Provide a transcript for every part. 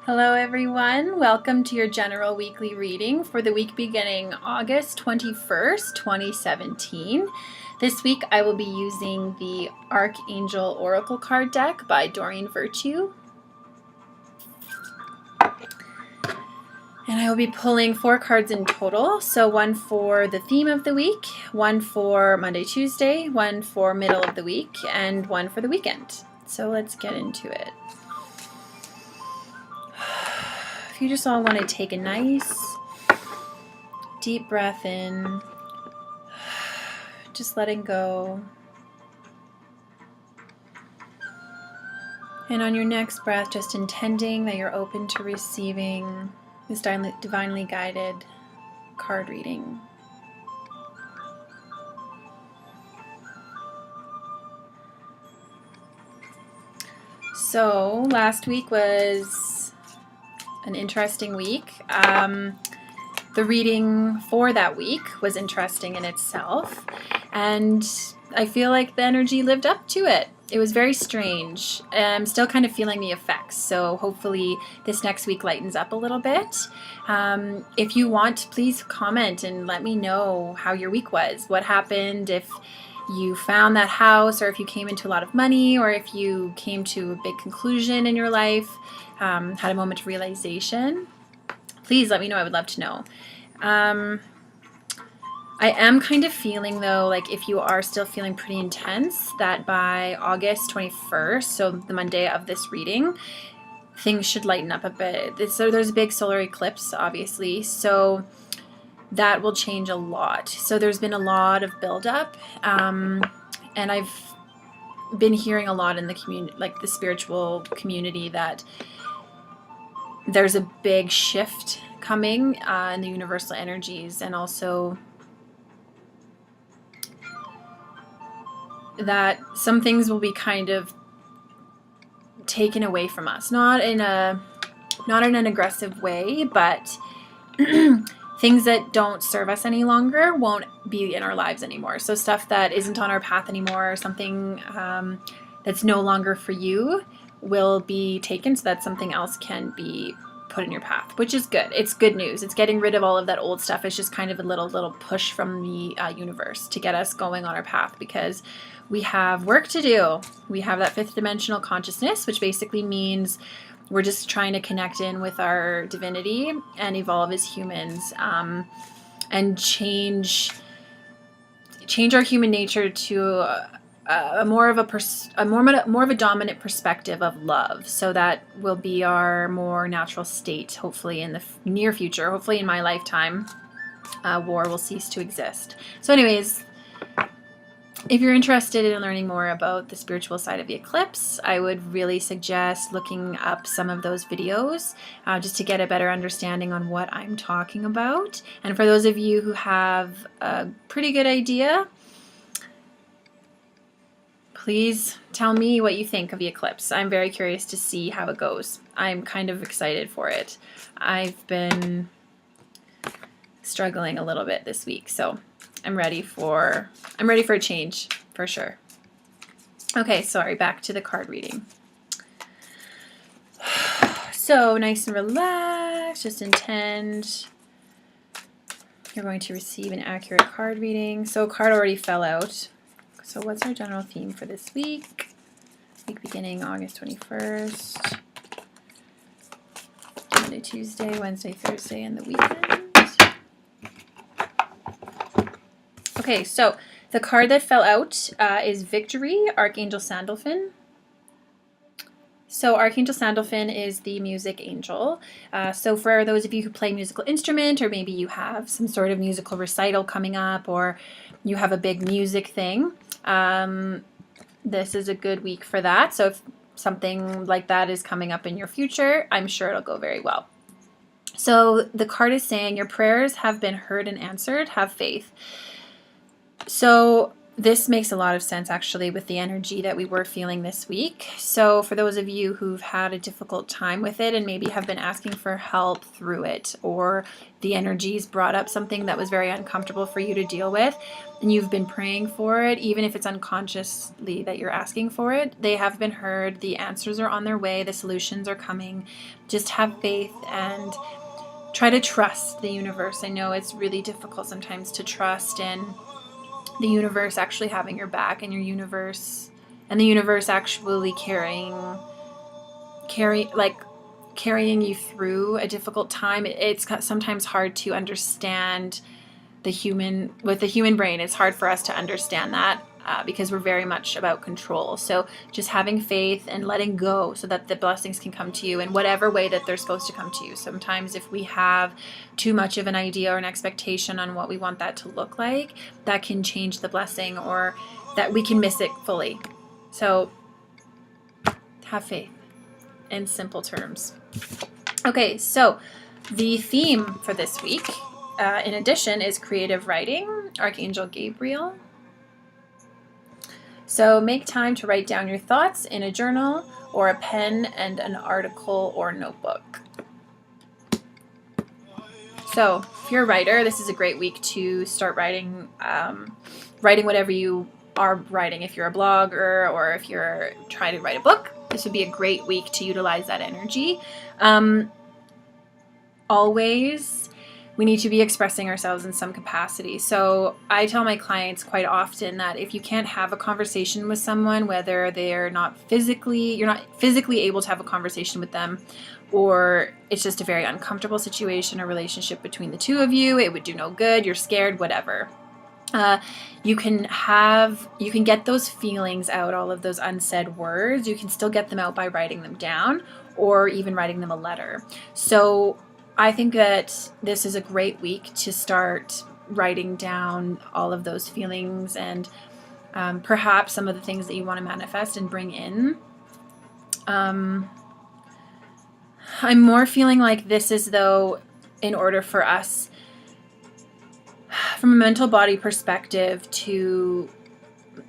Hello everyone, welcome to your general weekly reading for the week beginning August 21st, 2017. This week I will be using the ArchAngel Oracle card deck by Doreen Virtue. And I will be pulling 4 cards in total, so one for the theme of the week, one for Monday, Tuesday, one for middle of the week, and one for the weekend. So let's get into it. If you just all want to take a nice deep breath in, just letting go. And on your next breath, just intending that you're open to receiving this divinely guided card reading. So last week was an interesting week. The reading for that week was interesting in itself, and I feel like the energy lived up to it. It was very strange. I'm still kind of feeling the effects, so hopefully this next week lightens up a little bit. If you want, please comment and let me know how your week was, what happened, if you found that house, or if you came into a lot of money, or if you came to a big conclusion in your life, had a moment of realization. Please let me know. I would love to know. I am kind of feeling, though, like if you are still feeling pretty intense, that by August 21st, so the Monday of this reading, things should lighten up a bit. So there's a big solar eclipse, obviously, so that will change a lot. So there's been a lot of buildup, and I've been hearing a lot in the community, like the spiritual community, that there's a big shift coming in the universal energies, and also that some things will be kind of taken away from us, not in an aggressive way, but things that don't serve us any longer won't be in our lives anymore. So stuff that isn't on our path anymore, or something that's no longer for you, will be taken so that something else can be put in your path, which is good. It's good news. It's getting rid of all of that old stuff. It's just kind of a little push from the universe to get us going on our path, because we have work to do. We have that 5th dimensional consciousness, which basically means we're just trying to connect in with our divinity and evolve as humans, and change our human nature to more of a dominant perspective of love. So that will be our more natural state, hopefully in the near future. Hopefully in my lifetime, war will cease to exist. So anyways, if you're interested in learning more about the spiritual side of the eclipse, I would really suggest looking up some of those videos, just to get a better understanding on what I'm talking about. And for those of you who have a pretty good idea, please tell me what you think of the eclipse. I'm very curious to see how it goes. I'm kind of excited for it. I've been struggling a little bit this week, so I'm ready for a change, for sure. Okay, sorry, back to the card reading. So nice and relaxed, just intend you're going to receive an accurate card reading. So a card already fell out. So what's our general theme for this week? Week beginning August 21st. Monday, Tuesday, Wednesday, Thursday, and the weekend. Okay, so the card that fell out is Victory, Archangel Sandalphon. So Archangel Sandalphon is the music angel. So for those of you who play musical instrument, or maybe you have some sort of musical recital coming up, or you have a big music thing, this is a good week for that. So if something like that is coming up in your future, I'm sure it'll go very well. So the card is saying your prayers have been heard and answered. Have faith. So this makes a lot of sense actually with the energy that we were feeling this week. So for those of you who've had a difficult time with it and maybe have been asking for help through it, or the energies brought up something that was very uncomfortable for you to deal with, and you've been praying for it, even if it's unconsciously that you're asking for it, they have been heard. The answers are on their way. The solutions are coming. Just have faith and try to trust the universe. I know it's really difficult sometimes to trust in the universe actually having your back, and the universe actually carrying you through a difficult time. It's sometimes hard to understand with the human brain. It's hard for us to understand that because we're very much about control. So just having faith and letting go so that the blessings can come to you in whatever way that they're supposed to come to you. Sometimes if we have too much of an idea or an expectation on what we want that to look like, that can change the blessing, or that we can miss it fully. So have faith in simple terms. Okay, so the theme for this week, in addition, is creative writing, Archangel Gabriel. So make time to write down your thoughts in a journal or a pen and an article or notebook. So if you're a writer, this is a great week to start writing whatever you are writing. If you're a blogger or if you're trying to write a book, this would be a great week to utilize that energy. Always, we need to be expressing ourselves in some capacity. So I tell my clients quite often that if you can't have a conversation with someone, whether you're not physically able to have a conversation with them, or it's just a very uncomfortable situation or relationship between the two of you, it would do no good, you're scared, whatever. You can get those feelings out, all of those unsaid words. You can still get them out by writing them down or even writing them a letter. So I think that this is a great week to start writing down all of those feelings and perhaps some of the things that you want to manifest and bring in. I'm more feeling like this is, though, in order for us, from a mental body perspective, to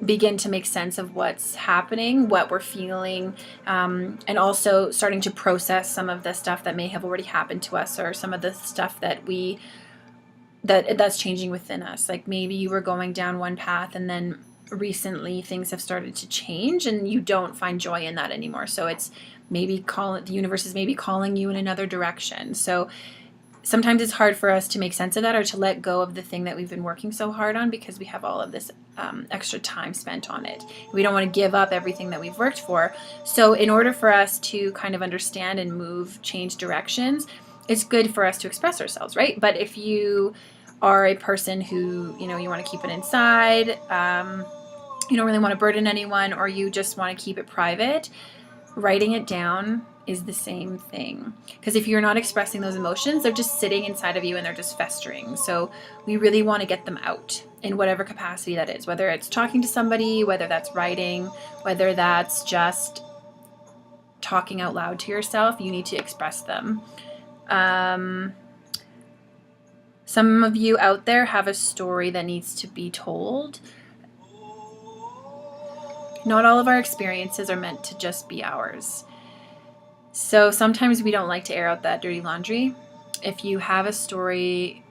begin to make sense of what's happening, what we're feeling, and also starting to process some of the stuff that may have already happened to us, or some of the stuff that's changing within us. Like maybe you were going down one path and then recently things have started to change and you don't find joy in that anymore. So it's maybe the universe is maybe calling you in another direction. So sometimes it's hard for us to make sense of that or to let go of the thing that we've been working so hard on because we have all of this extra time spent on it. We don't want to give up everything that we've worked for. So in order for us to kind of understand and change directions, it's good for us to express ourselves, right? But if you are a person who, you want to keep it inside, you don't really want to burden anyone, or you just want to keep it private, writing it down is the same thing. Because if you're not expressing those emotions, they're just sitting inside of you and they're just festering. So we really want to get them out in whatever capacity that is, whether it's talking to somebody, whether that's writing, whether that's just talking out loud to yourself. You need to express them. Some of you out there have a story that needs to be told. Not all of our experiences are meant to just be ours. So sometimes we don't like to air out that dirty laundry. If you have a story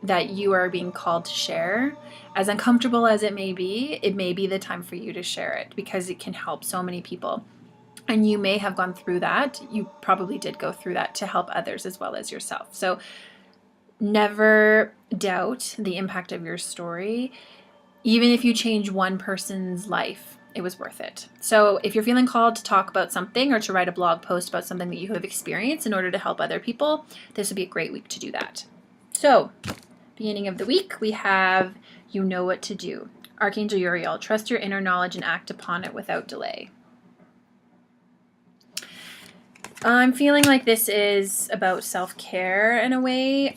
that you are being called to share, as uncomfortable as it may be the time for you to share it, because it can help so many people. And you may have gone through that. You probably did go through that to help others as well as yourself. So never doubt the impact of your story. Even if you change one person's life, it was worth it. So if you're feeling called to talk about something or to write a blog post about something that you have experienced in order to help other people, this would be a great week to do that. So, beginning of the week, we have You Know What to Do. Archangel Uriel, trust your inner knowledge and act upon it without delay. I'm feeling like this is about self-care in a way.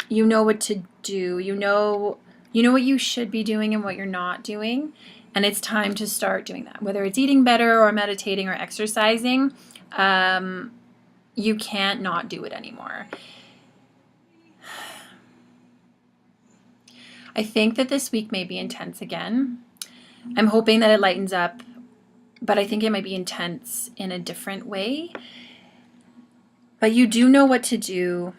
You know what to do. You know what you should be doing and what you're not doing. And it's time to start doing that. Whether it's eating better or meditating or exercising, you can't not do it anymore. I think that this week may be intense again. I'm hoping that it lightens up, but I think it might be intense in a different way. But you do know what to do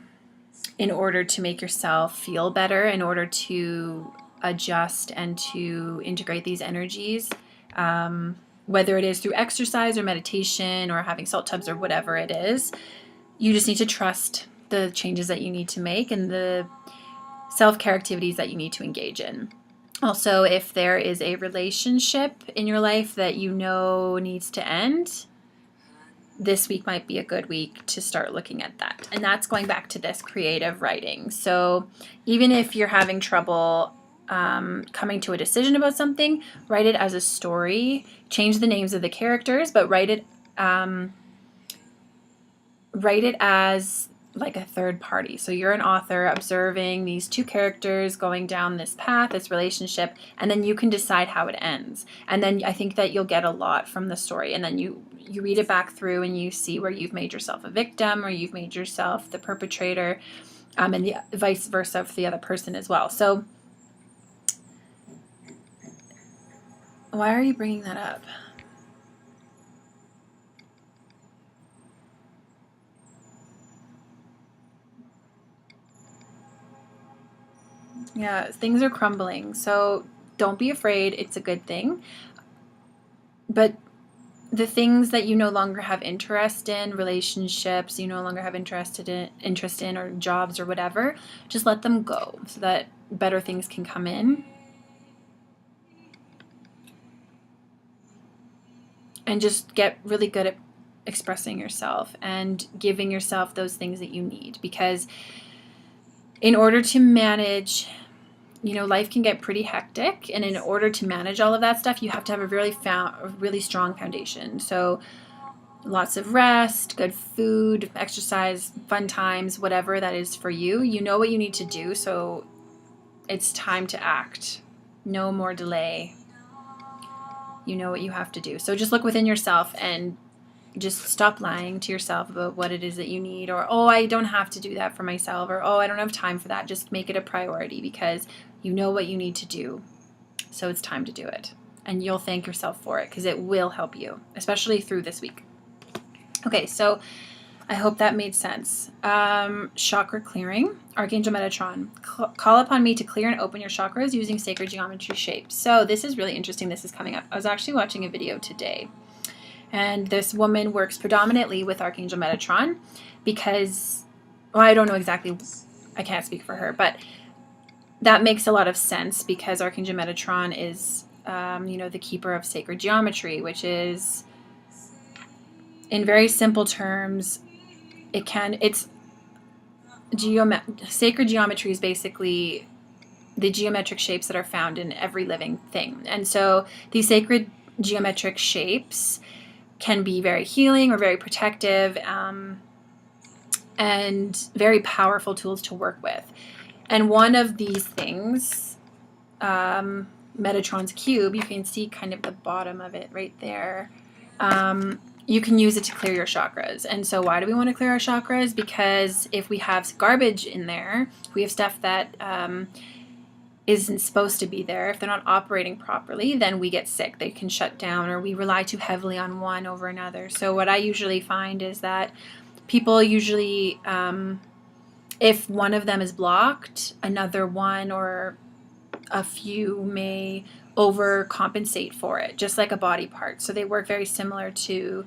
in order to make yourself feel better, in order to adjust and to integrate these energies, whether it is through exercise or meditation or having salt tubs or whatever it is. You just need to trust the changes that you need to make and the self-care activities that you need to engage in. Also, if there is a relationship in your life that you know needs to end, this week might be a good week to start looking at that. And that's going back to this creative writing. So even if you're having trouble coming to a decision about something, write it as a story. Change the names of the characters, but write it as like a third party. So you're an author observing these two characters going down this path, this relationship, and then you can decide how it ends. And then I think that you'll get a lot from the story. And then you read it back through and you see where you've made yourself a victim or you've made yourself the perpetrator, and the vice versa for the other person as well. So why are you bringing that up? Yeah, things are crumbling. So don't be afraid. It's a good thing. But the things that you no longer have interest in, relationships you no longer have interest in, or jobs or whatever, just let them go so that better things can come in. And just get really good at expressing yourself and giving yourself those things that you need. Because in order to manage, life can get pretty hectic. And in order to manage all of that stuff, you have to have a really strong foundation. So lots of rest, good food, exercise, fun times, whatever that is for you. You know what you need to do. So it's time to act. No more delay. You know what you have to do. So just look within yourself and just stop lying to yourself about what it is that you need, or, oh, I don't have to do that for myself, or, oh, I don't have time for that. Just make it a priority because you know what you need to do. So it's time to do it. And you'll thank yourself for it because it will help you, especially through this week. Okay, so I hope that made sense. Chakra clearing. Archangel Metatron. Call upon me to clear and open your chakras using sacred geometry shapes. So this is really interesting. This is coming up. I was actually watching a video today. And this woman works predominantly with Archangel Metatron because, well, I don't know exactly, I can't speak for her, but that makes a lot of sense because Archangel Metatron is, the keeper of sacred geometry, which is, in very simple terms, sacred geometry is basically the geometric shapes that are found in every living thing. And so these sacred geometric shapes can be very healing or very protective, and very powerful tools to work with. And one of these things, Metatron's cube, you can see kind of the bottom of it right there. You can use it to clear your chakras. And so why do we want to clear our chakras? Because if we have garbage in there, if we have stuff that isn't supposed to be there, if they're not operating properly, then we get sick. They can shut down, or we rely too heavily on one over another. So what I usually find is that people usually, if one of them is blocked, another one or a few may overcompensate for it, just like a body part. So they work very similar to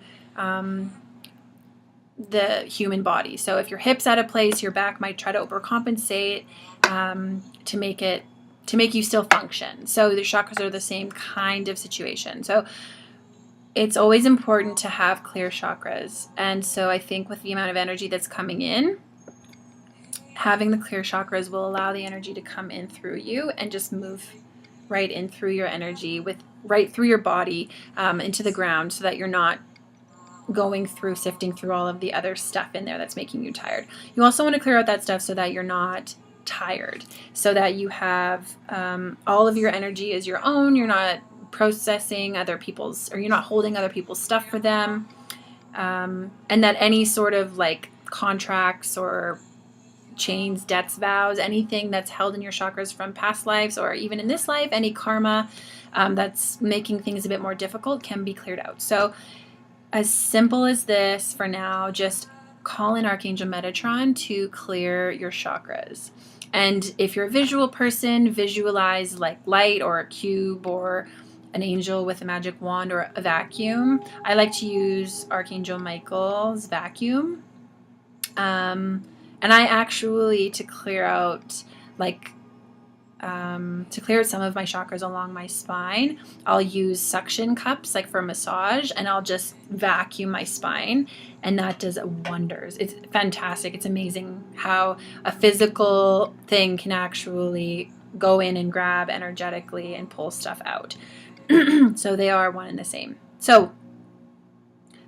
the human body. So if your hip's out of place, your back might try to overcompensate to make you still function. So the chakras are the same kind of situation. So it's always important to have clear chakras. And so I think with the amount of energy that's coming in, having the clear chakras will allow the energy to come in through you and just move right in through your energy, right through your body, into the ground, so that you're not sifting through all of the other stuff in there that's making you tired. You also want to clear out that stuff so that you're not tired, so that you have all of your energy is your own. You're not processing other people's, or you're not holding other people's stuff for them, and that any sort of like contracts or chains, debts, vows, anything that's held in your chakras from past lives or even in this life, any karma that's making things a bit more difficult can be cleared out. So as simple as this for now, just call in Archangel Metatron to clear your chakras. And if you're a visual person, visualize like light or a cube or an angel with a magic wand or a vacuum. I like to use Archangel Michael's vacuum. And I actually, to clear out some of my chakras along my spine, I'll use suction cups like for massage, and I'll just vacuum my spine, and that does wonders. It's fantastic. It's amazing how a physical thing can actually go in and grab energetically and pull stuff out. So they are one and the same. So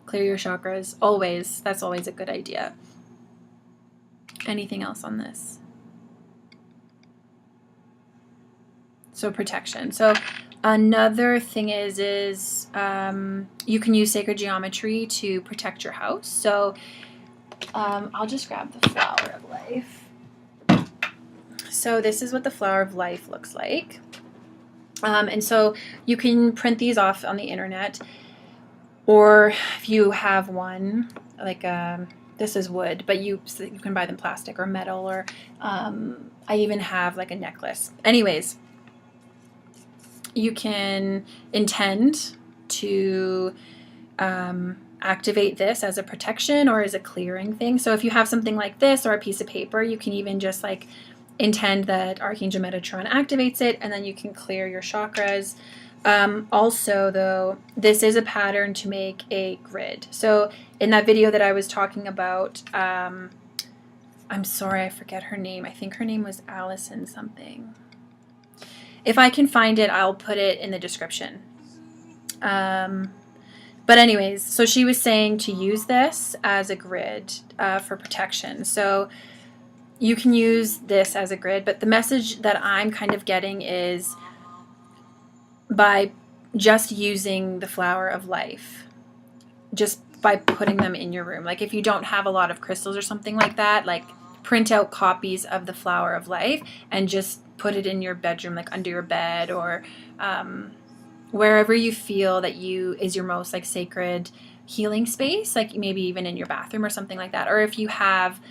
clear your chakras always. That's always a good idea. Anything else on this? So protection. So another thing is you can use sacred geometry to protect your house. So I'll just grab the flower of life. So this is what the flower of life looks like. And so you can print these off on the internet, or if you have one, like this is wood, but you can buy them plastic or metal, or I even have like a necklace. Anyways, you can intend to activate this as a protection or as a clearing thing. So if you have something like this or a piece of paper, you can even just like intend that Archangel Metatron activates it, and then you can clear your chakras. Also, though, this is a pattern to make a grid. So in that video that I was talking about, I'm sorry, I forget her name. I think her name was Allison something. If I can find it, I'll put it in the description. But anyways, so she was saying to use this as a grid for protection. So you can use this as a grid, but the message that I'm kind of getting is by just using the flower of life, just by putting them in your room. Like if you don't have a lot of crystals or something like that, like print out copies of the flower of life and just put it in your bedroom, like under your bed, or wherever you feel that is your most like sacred healing space, like maybe even in your bathroom or something like that. Or if you have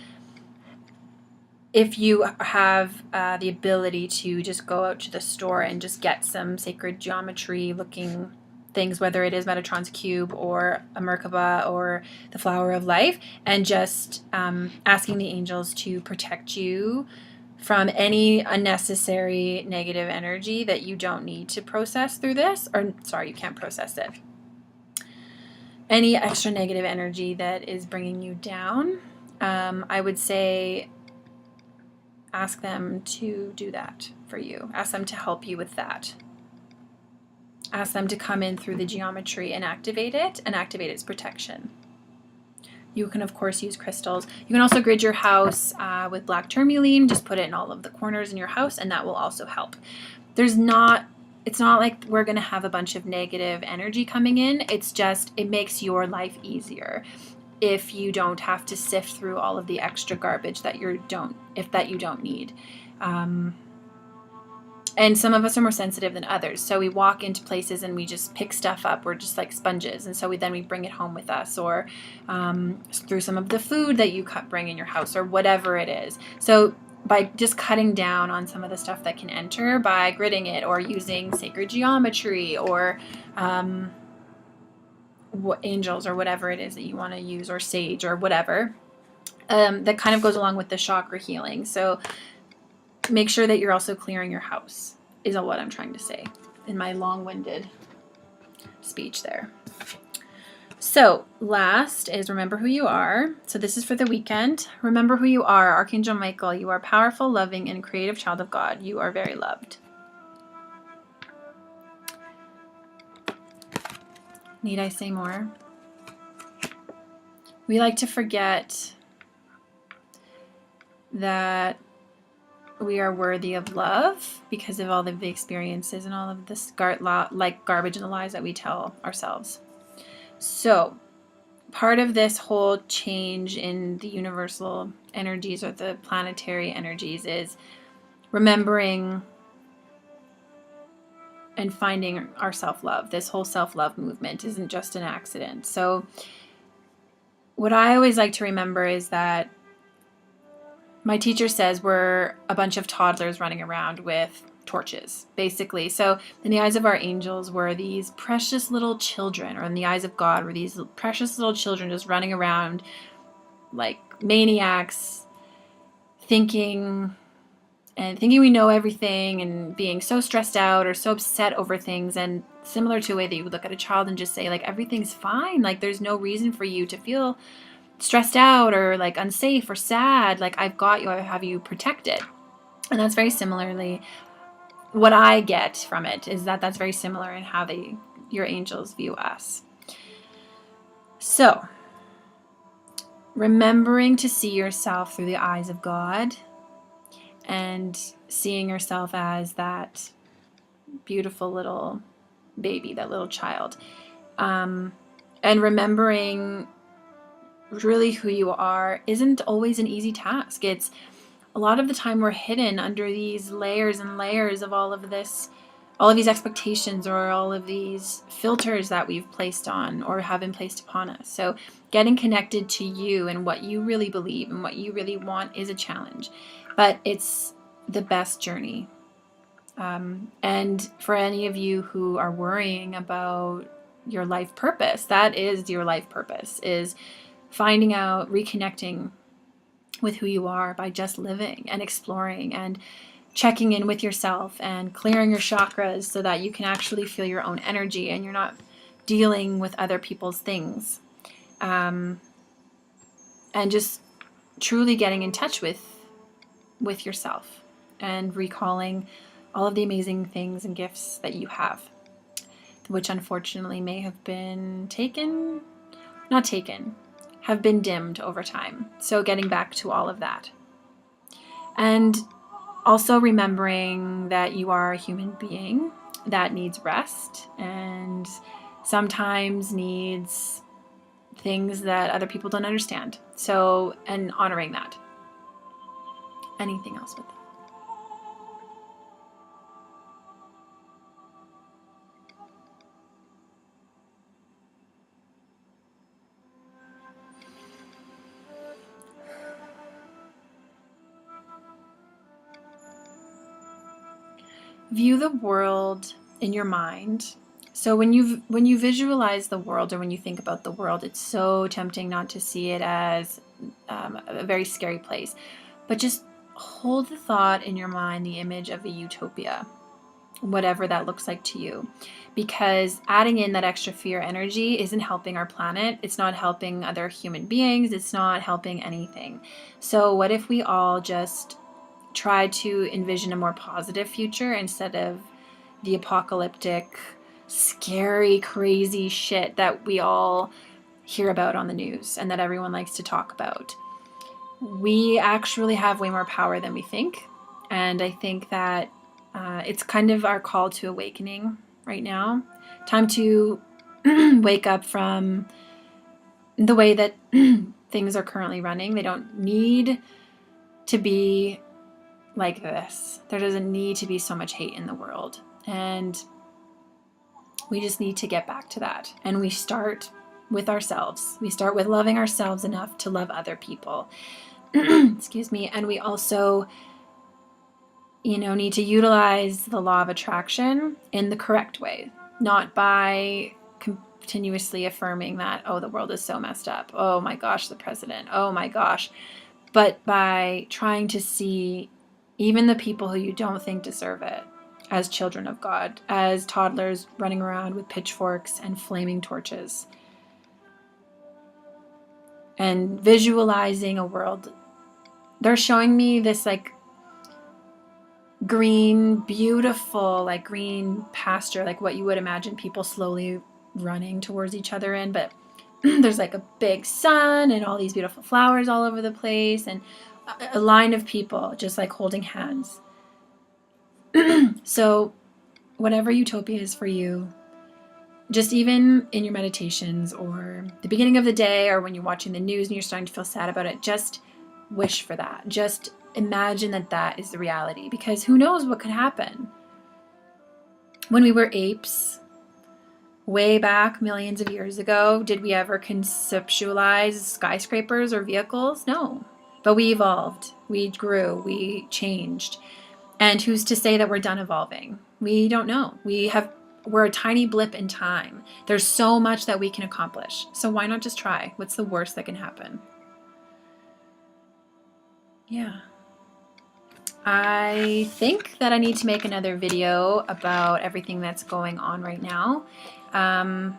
the ability to just go out to the store and just get some sacred geometry looking things, whether it is Metatron's cube or a Merkaba or the flower of life, and just asking the angels to protect you from any unnecessary negative energy that you don't need to process through this, or sorry, you can't process it. Any extra negative energy that is bringing you down, I would say ask them to do that for you. Ask them to help you with that. Ask them to come in through the geometry and activate it, and activate its protection. You can, of course, use crystals. You can also grid your house with black tourmaline. Just put it in all of the corners in your house, and that will also help. It's not like we're going to have a bunch of negative energy coming in. It's just, it makes your life easier if you don't have to sift through all of the extra garbage that you don't need. And some of us are more sensitive than others. So we walk into places and we just pick stuff up. We're just like sponges. And so we bring it home with us, or through some of the food that you bring in your house, or whatever it is. So by just cutting down on some of the stuff that can enter by gridding it, or using sacred geometry, or angels, or whatever it is that you want to use, or sage, or whatever, that kind of goes along with the chakra healing. So make sure that you're also clearing your house, is what I'm trying to say in my long-winded speech there. So last is remember who you are. So this is for the weekend. Remember who you are. Archangel Michael, you are powerful, loving, and creative child of God. You are very loved. Need I say more? We like to forget that we are worthy of love because of all of the experiences and all of this garbage and the lies that we tell ourselves. So part of this whole change in the universal energies or the planetary energies is remembering and finding our self-love. This whole self-love movement isn't just an accident. So what I always like to remember is that my teacher says we're a bunch of toddlers running around with torches, basically. So in the eyes of our angels, we're these precious little children, or in the eyes of God, we're these precious little children just running around like maniacs, thinking we know everything and being so stressed out or so upset over things. And similar to the way that you would look at a child and just say, like, everything's fine. Like, there's no reason for you to feel stressed out or like unsafe or sad. Like, I've got you, I have you protected. And that's very similarly what I get from it, is that that's very similar in how your angels view us. So remembering to see yourself through the eyes of God and seeing yourself as that beautiful little baby, that little child, and remembering really who you are isn't always an easy task. It's a lot of the time we're hidden under these layers and layers of all of these expectations or all of these filters that we've placed on or have been placed upon us. So getting connected to you and what you really believe and what you really want is a challenge, but it's the best journey. And for any of you who are worrying about your life purpose, that is your life purpose, is finding out, reconnecting with who you are by just living and exploring and checking in with yourself and clearing your chakras so that you can actually feel your own energy and you're not dealing with other people's things. And just truly getting in touch with yourself and recalling all of the amazing things and gifts that you have, which unfortunately may have been have been dimmed over time. So getting back to all of that. And also remembering that you are a human being that needs rest and sometimes needs things that other people don't understand. So, and honoring that. Anything else with that? View the world in your mind. So when you visualize the world, or when you think about the world, it's so tempting not to see it as a very scary place. But just hold the thought in your mind, the image of a utopia, whatever that looks like to you. Because adding in that extra fear energy isn't helping our planet. It's not helping other human beings. It's not helping anything. So what if we all just try to envision a more positive future instead of the apocalyptic, scary, crazy shit that we all hear about on the news and that everyone likes to talk about? We actually have way more power than we think. And I think that it's kind of our call to awakening right now. Time to wake up from the way that things are currently running. They don't need to be like this. There doesn't need to be so much hate in the world. And we just need to get back to that. And we start with ourselves. We start with loving ourselves enough to love other people. Excuse me. And we also, need to utilize the law of attraction in the correct way, not by continuously affirming that, oh, the world is so messed up. Oh my gosh, the president. Oh my gosh. But by trying to see even the people who you don't think deserve it as children of God, as toddlers running around with pitchforks and flaming torches. And visualizing a world. They're showing me this like green, beautiful, like green pasture, like what you would imagine people slowly running towards each other in. But there's like a big sun and all these beautiful flowers all over the place and a line of people just like holding hands. So whatever utopia is for you, just even in your meditations or the beginning of the day, or when you're watching the news and you're starting to feel sad about it, just wish for that. Just imagine that that is the reality, because who knows what could happen. When we were apes, way back millions of years ago, did we ever conceptualize skyscrapers or vehicles? No. But we evolved, we grew, we changed. And who's to say that we're done evolving? We don't know. We're a tiny blip in time. There's so much that we can accomplish. So why not just try? What's the worst that can happen? Yeah. I think that I need to make another video about everything that's going on right now. I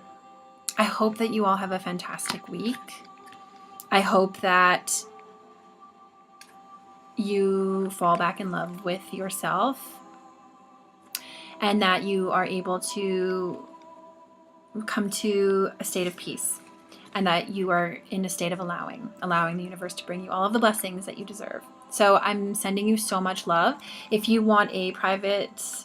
hope that you all have a fantastic week. I hope that you fall back in love with yourself, and that you are able to come to a state of peace, and that you are in a state of allowing the universe to bring you all of the blessings that you deserve. So I'm sending you so much love. If you want a private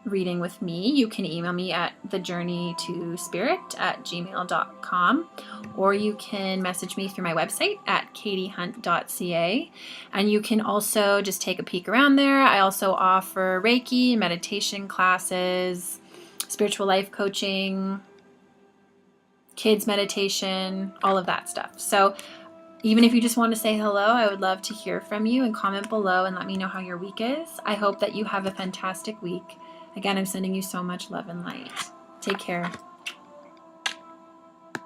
reading with me, you can email me at thejourneytospirit@gmail.com, or you can message me through my website at katiehunt.ca. And you can also just take a peek around there. I also offer Reiki, meditation classes, spiritual life coaching, kids meditation, all of that stuff. So even if you just want to say hello, I would love to hear from you, and comment below and let me know how your week is. I hope that you have a fantastic week. Again, I'm sending you so much love and light. Take care.